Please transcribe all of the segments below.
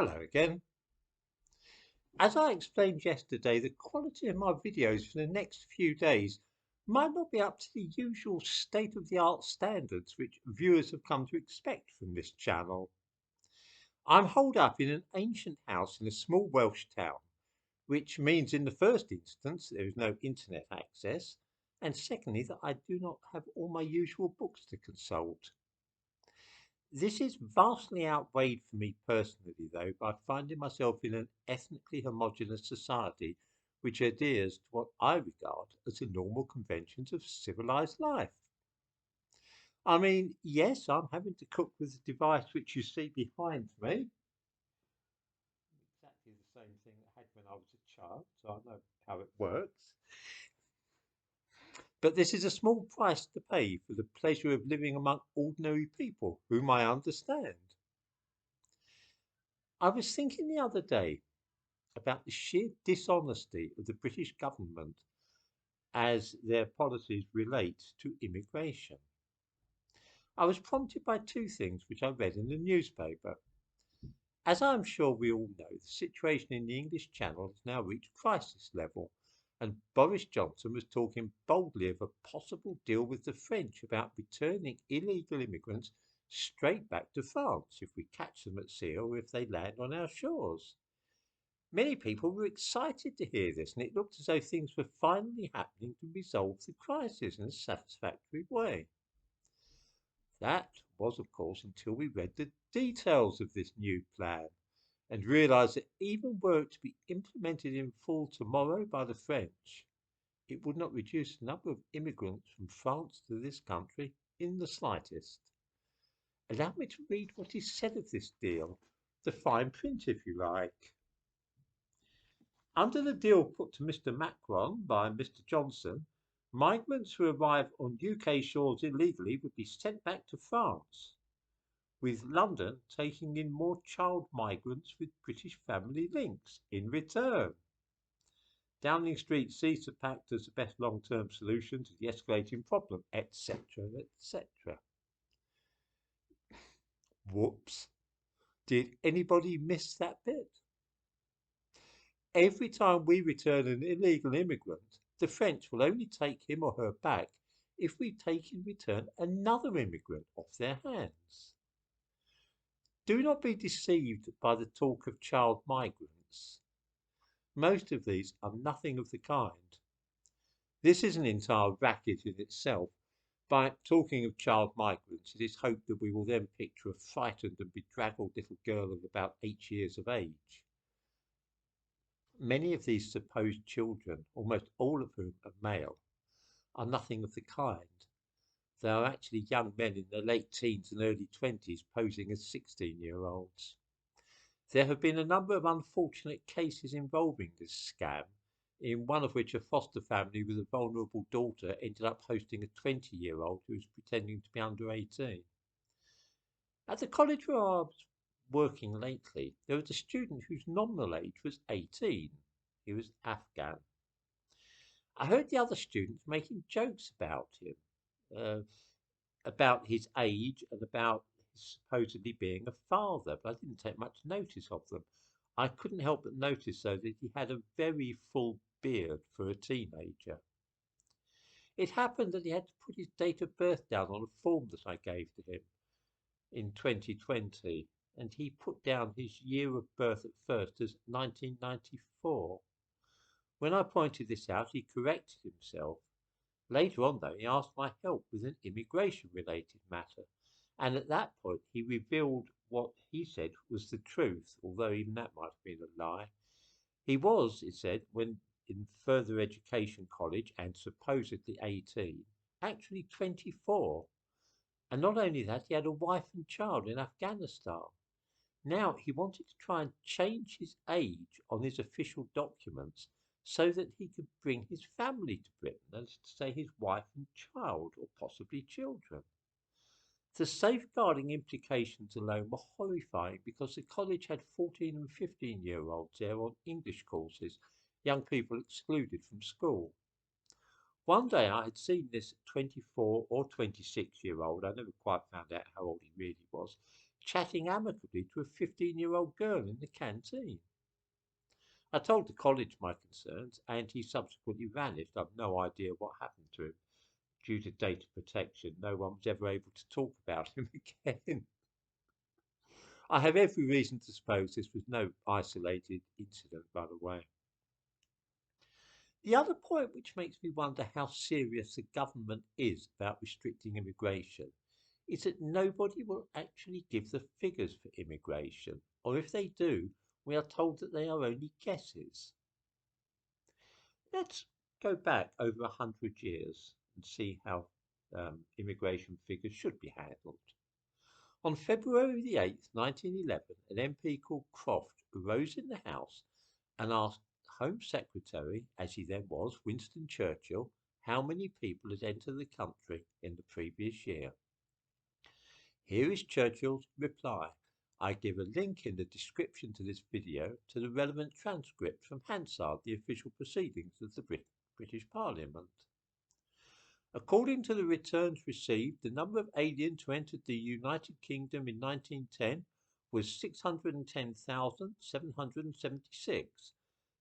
Hello again. As I explained yesterday, the quality of my videos for the next few days might not be up to the usual state-of-the-art standards which viewers have come to expect from this channel. I'm holed up in an ancient house in a small Welsh town, which means in the first instance there is no internet access, and secondly that I do not have all my usual books to consult. This is vastly outweighed for me personally, though, by finding myself in an ethnically homogeneous society which adheres to what I regard as the normal conventions of civilized life. I mean, yes, I'm having to cook with the device which you see behind me. Exactly the same thing I had when I was a child, so I know how it works. But this is a small price to pay for the pleasure of living among ordinary people whom I understand. I was thinking the other day about the sheer dishonesty of the British government as their policies relate to immigration. I was prompted by two things which I read in the newspaper. As I am sure we all know, the situation in the English Channel has now reached crisis level, and Boris Johnson was talking boldly of a possible deal with the French about returning illegal immigrants straight back to France if we catch them at sea or if they land on our shores. Many people were excited to hear this, and it looked as though things were finally happening to resolve the crisis in a satisfactory way. That was, of course, until we read the details of this new plan and realised that even were it to be implemented in full tomorrow by the French, it would not reduce the number of immigrants from France to this country in the slightest. Allow me to read what is said of this deal, the fine print, if you like. Under the deal put to Mr. Macron by Mr. Johnson, migrants who arrive on UK shores illegally would be sent back to France, with London taking in more child migrants with British family links in return. Downing Street sees the pact as the best long-term solution to the escalating problem, etc., etc. Whoops. Did anybody miss that bit? Every time we return an illegal immigrant, the French will only take him or her back if we take in return another immigrant off their hands. Do not be deceived by the talk of child migrants. Most of these are nothing of the kind. This is an entire racket in itself. By talking of child migrants, it is hoped that we will then picture a frightened and bedraggled little girl of about 8 years of age. Many of these supposed children, almost all of whom are male, are nothing of the kind. They are actually young men in their late teens and early 20s posing as 16-year-olds. There have been a number of unfortunate cases involving this scam, in one of which a foster family with a vulnerable daughter ended up hosting a 20-year-old who was pretending to be under 18. At the college where I was working lately, there was a student whose nominal age was 18. He was Afghan. I heard the other students making jokes uh, about his age and about his supposedly being a father, but I didn't take much notice of them. I couldn't help but notice, though, that he had a very full beard for a teenager. It happened that he had to put his date of birth down on a form that I gave to him in 2020, and he put down his year of birth at first as 1994. When I pointed this out, he corrected himself. Later on, though, he asked my help with an immigration-related matter, and at that point he revealed what he said was the truth, although even that might have been a lie. He was, it said, when in further education college and supposedly 18, actually 24. And not only that, he had a wife and child in Afghanistan. Now he wanted to try and change his age on his official documents so that he could bring his family to Britain, that is to say his wife and child, or possibly children. The safeguarding implications alone were horrifying because the college had 14 and 15-year-olds there on English courses, young people excluded from school. One day I had seen this 24 or 26-year-old, I never quite found out how old he really was, chatting amicably to a 15-year-old girl in the canteen. I told the college my concerns, and he subsequently vanished. I've no idea what happened to him. Due to data protection, no one was ever able to talk about him again. I have every reason to suppose this was no isolated incident, by the way. The other point which makes me wonder how serious the government is about restricting immigration is that nobody will actually give the figures for immigration, or if they do, we are told that they are only guesses. Let's go back over 100 years and see how immigration figures should be handled. On February the 8th, 1911, an MP called Croft arose in the House and asked Home Secretary, as he then was, Winston Churchill, how many people had entered the country in the previous year. Here is Churchill's reply. I give a link in the description to this video to the relevant transcript from Hansard, the official proceedings of the British Parliament. According to the returns received, the number of aliens who entered the United Kingdom in 1910 was 610,776.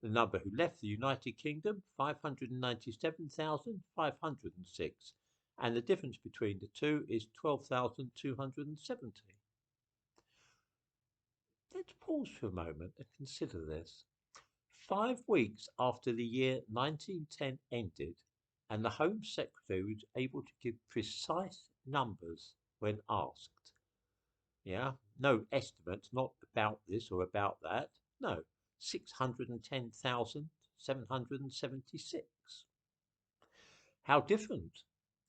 The number who left the United Kingdom, 597,506. And the difference between the two is 12,270. Let's pause for a moment and consider this. 5 weeks after the year 1910 ended, and the Home Secretary was able to give precise numbers when asked. Yeah, no estimates, not about this or about that. No, 610,776. How different,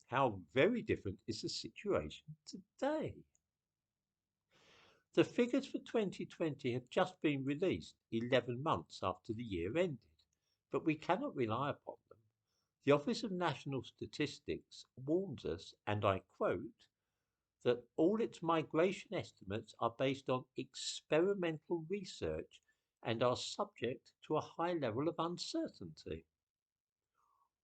how very different is the situation today? The figures for 2020 have just been released 11 months after the year ended, but we cannot rely upon them. The Office of National Statistics warns us, and I quote, that all its migration estimates are based on experimental research and are subject to a high level of uncertainty.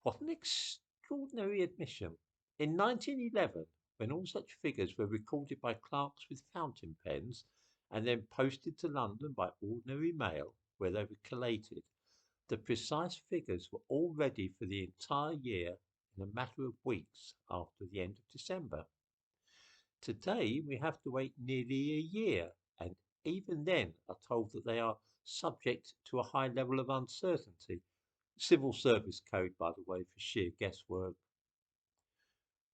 What an extraordinary admission. In 1911, when all such figures were recorded by clerks with fountain pens and then posted to London by ordinary mail, where they were collated, the precise figures were all ready for the entire year in a matter of weeks after the end of December. Today, we have to wait nearly a year, and even then are told that they are subject to a high level of uncertainty. Civil Service Code, by the way, for sheer guesswork.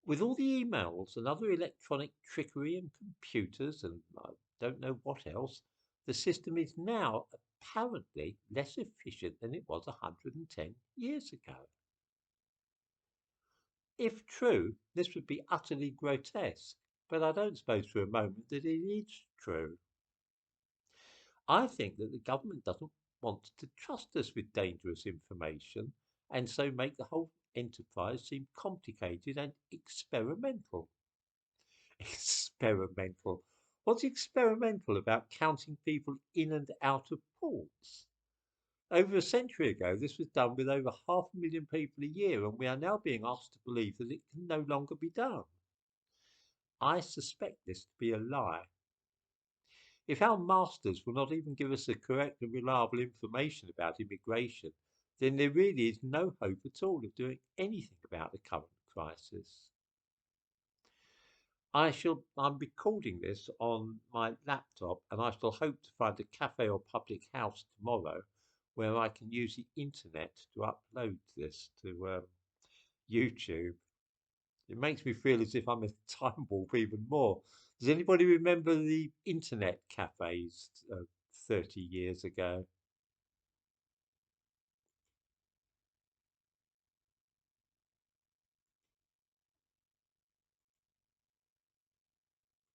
With all the emails and other electronic trickery and computers and I don't know what else, the system is now apparently less efficient than it was 110 years ago. If true, this would be utterly grotesque, but I don't suppose for a moment that it is true. I think that the government doesn't want to trust us with dangerous information and so make the whole enterprise seem complicated and experimental. Experimental. What's experimental about counting people in and out of ports? Over a century ago, this was done with over 500,000 people a year, and we are now being asked to believe that it can no longer be done. I suspect this to be a lie. If our masters will not even give us the correct and reliable information about immigration, then there really is no hope at all of doing anything about the current crisis. I'm recording this on my laptop and I shall hope to find a cafe or public house tomorrow where I can use the internet to upload this to YouTube. It makes me feel as if I'm a time warp even more. Does anybody remember the internet cafes 30 years ago?